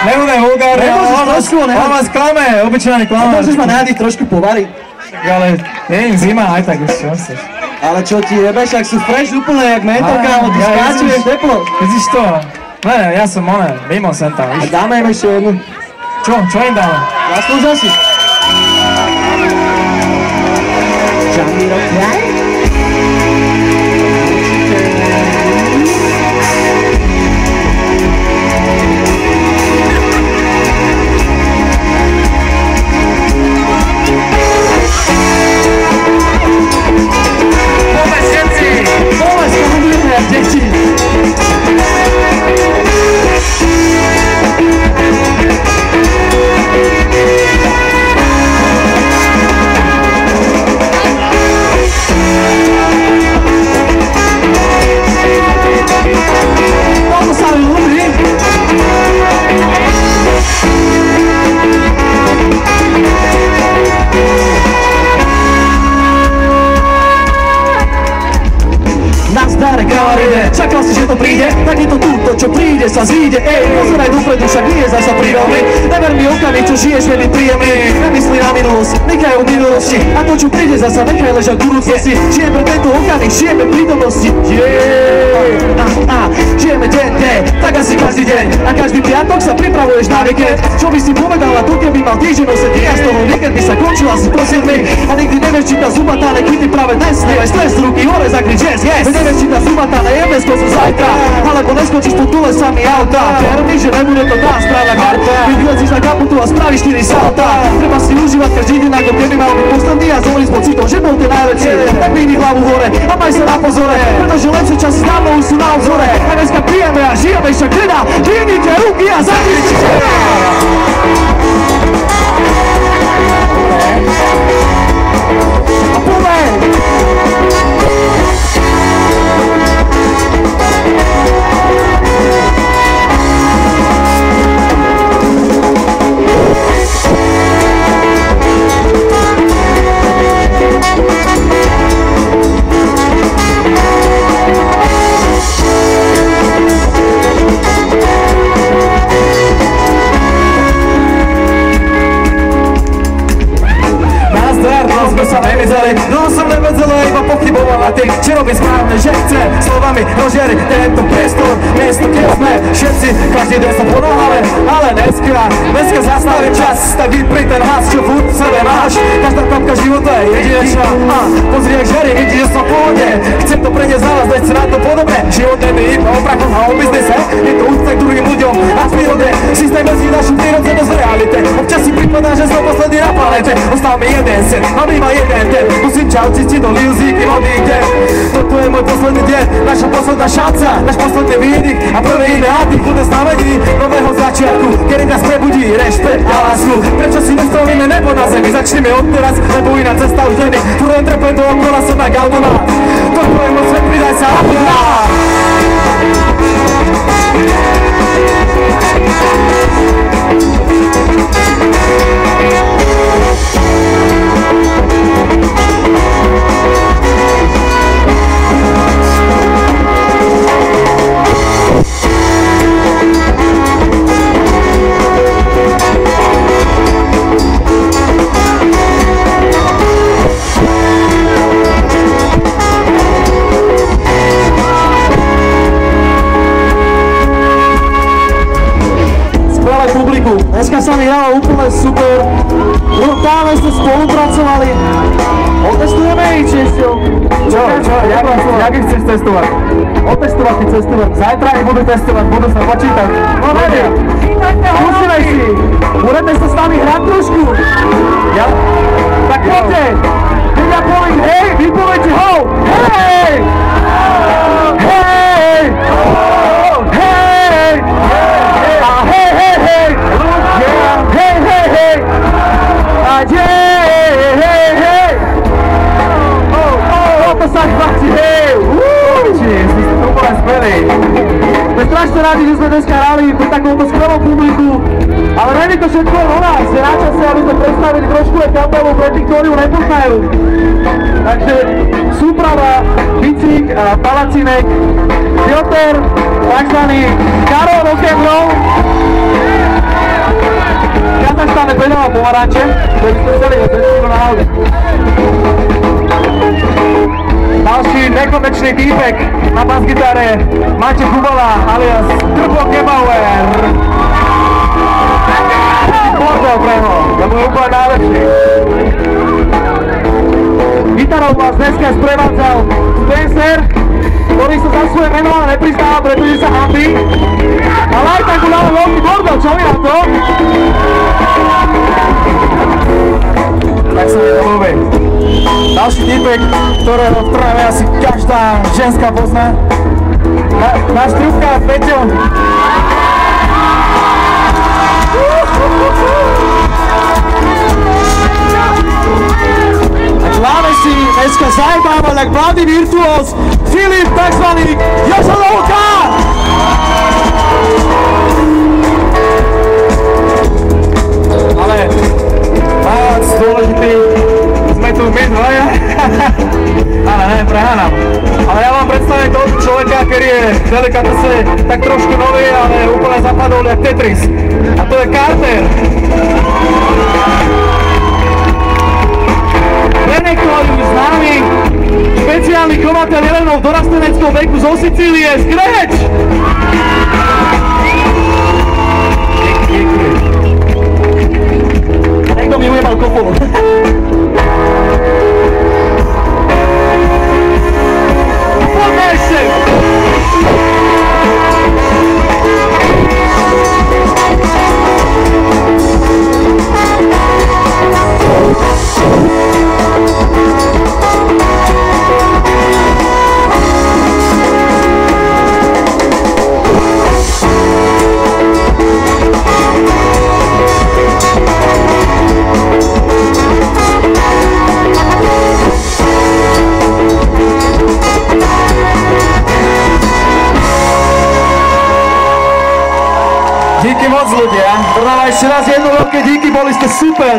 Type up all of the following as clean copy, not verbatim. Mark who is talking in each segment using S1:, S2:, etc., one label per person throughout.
S1: Nebudem vulgárny, on vás klame, obyčajný klame.
S2: Môžeš ma nádiť trošku povariť.
S1: Ale nie im zima, aj tak už čo chceš.
S2: Ale čo ti jebeš, ak sú fresh úplne, jak mentol, kámo, ty skáčuješ teplo.
S1: Vidíš to? Ne, ja som mimo sem tam,
S2: víš. A dáme im ešte jednu.
S1: Čo im dáme?
S2: Zaslúžia si. Jamiro Kraj? Čakal si, že to príde, tak je to túto, čo príde, sa zíde. Ej, pozeraj dopredu, však nie je zasa prírodný. Never mi okamih, čo žiješ, veľmi príjemný. Nemyslí na minulosť, nechaj o minulosti. A to, čo príde zasa, nechaj ležať v budúcnosti. Žijeme pre tento okamih, žijeme prítomnosti. Žijeme deň, tak asi každý deň. A každý piatok sa pripravuješ na víkend. Čo by si povedala, to keby mal týždeň 8 dní a z toho víkend by sa končil asi po 7. A nikdy nevieš, či tá zubatá nekvitne práve dnes. Nevaj stres, ruky hore, zakryť yes. Nevieš, či tá zubatá nejeme skôr zajtra, alebo neskončíš po tule sami auta. Vermi, že nebude to tá správna karta. Vyvlezíš na kaputu a spravíš 4 salta. Treba si užívať každý deň, ako keby mal byť posledný a zvolíš s pocitom, že bol ten najväčší. Tak vyhni hlavu hore a maj sa na pozore, pretože lepšie časy dávno už sú na obzore. A dneska pijeme a žijeme, však teda vyhnite ruky a zakričte. A poďme! No som nevedel, iba pochyboval na tých, či robí správne, že chce slovami rozžiariť tento priestor, miesto, kde sme všetci, každý deň sa ponáhľame, ale dneska zastavím čas, tak vypri ten hlas, čo furt v sebe máš. Každá kapka života je jedinečná a pozri, jak žerí, vidíš, že som v pohode. Chcem to preniesť na vás, veď sa na to podobne. Život není iba o prachu a o biznise, je to úcta k druhým ľuďom a v prírode. Systém mezí našu prírodzenosť v realite. Občas si pripadá, že som posledný na planete. Ostal mi jeden sen, mám iba jeden ten. Musím čau cistiť do Lilzíky, odídem. Toto je môj posledný deň, naša posledná šanca, náš posledný výnik a prvý iné hády budú znamení nového začiatku, kedy nás prebudí rešpekt a lásku. Prečo si nestrelíme nebo na zemi, začneme od teraz, lebo iná cesta už není. Tu len trepem dookola som na automat. Toto je môj svet, pridaj sa a pridá. Dneska sa mi hralo úplne super, brutálne ste spolupracovali, otestujeme ich ešte. Jak ich chceš testovať? Otestovať ty cestovať, zajtra ich budú testovať, budú sa počítať. No vedia, musíme si, budete sa s nami hrať trošku. Ja? Tak poďte, keď ja poviem hej, vy poviete ho, hej! Hej! Hej! A hej, hej, hej! Hej, hej, hej! A hej, hej, hej! To sa chváti, hej! Vy ste to úplne skvelí. Sme strašne rádi, že sme dneska hrali pri takomto skvelom publiku, ale není to všetko o nás. Je na čase, aby sme predstavili trošku aj kapelu pre tých, ktorí ju nepoznajú. Takže súprava, Bicík, Palacinek, Piotr, takzvaný Karol Rock'n'Roll. Trnava pomaranče, ktorý ste chceli ho cestilo na Audi. Ďalší nekonečný týpek na basgitare Maťo Kubala alias Krpo Gebauer. Bordel pre ho, lebo je úplne najlepší. Gitarou vás dneska sprevádzal Spencer, ktorý sa za svoje meno nepriznáva, pretože sa hambí. Ale aj tak uľavil veľký bordel, čo mi na to? Tak sa mi to ľúbi. Ďalší týpek, ktorého v Trnave asi každá ženská pozná. Náš trúbkár Peťo. A klávesi dneska zajebával jak mladý virtuós Filip, takzvaný Jožalovka! Ale najviac dôležitý sme tu my dvaja. Ale ne, preháňam. Ale ja vám predstavím toho človeka, ktorý je v delikatese tak trošku nový, ale úplne zapadol jak Tetris. A to je Carter. Pre niektorý už známy špeciálny chovateľ jelenov v dorasteneckého veku zo Sicílie, Skreč! Niekto mi ujebal kopolu. Poďme ešte! Díky moc ľudia. Trnava ešte raz jedno veľké díky, boli ste super.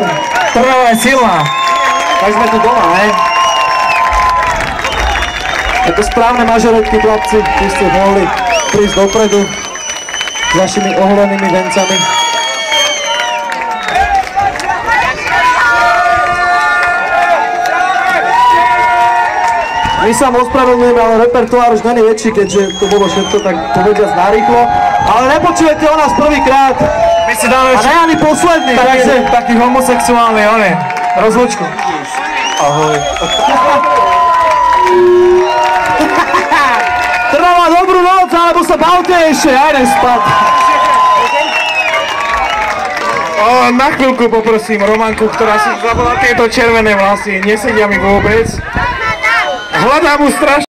S2: Trnava je silná. Tak sme tu doma, hej? Ako správne mažoretky, chlapci, vy ste mohli prísť dopredu s vašimi oholenými vencami. My sa ospravedlňujeme, ale repertoár už není väčší, keďže to bolo všetko tak povediac narýchlo. Ale nepočujete o nás prvýkrát.
S1: My si dáme
S2: a ne ani posledný, takže
S1: taký homosexuálny, rozlučku. Ahoj.
S2: Trnava dobrú noc, alebo sa bavte ešte, ja idem spať.
S1: Na chvíľku poprosím Romanku, ktorá si zabala tieto červené vlasy, nesedia mi vôbec. Hľadám mu strašne.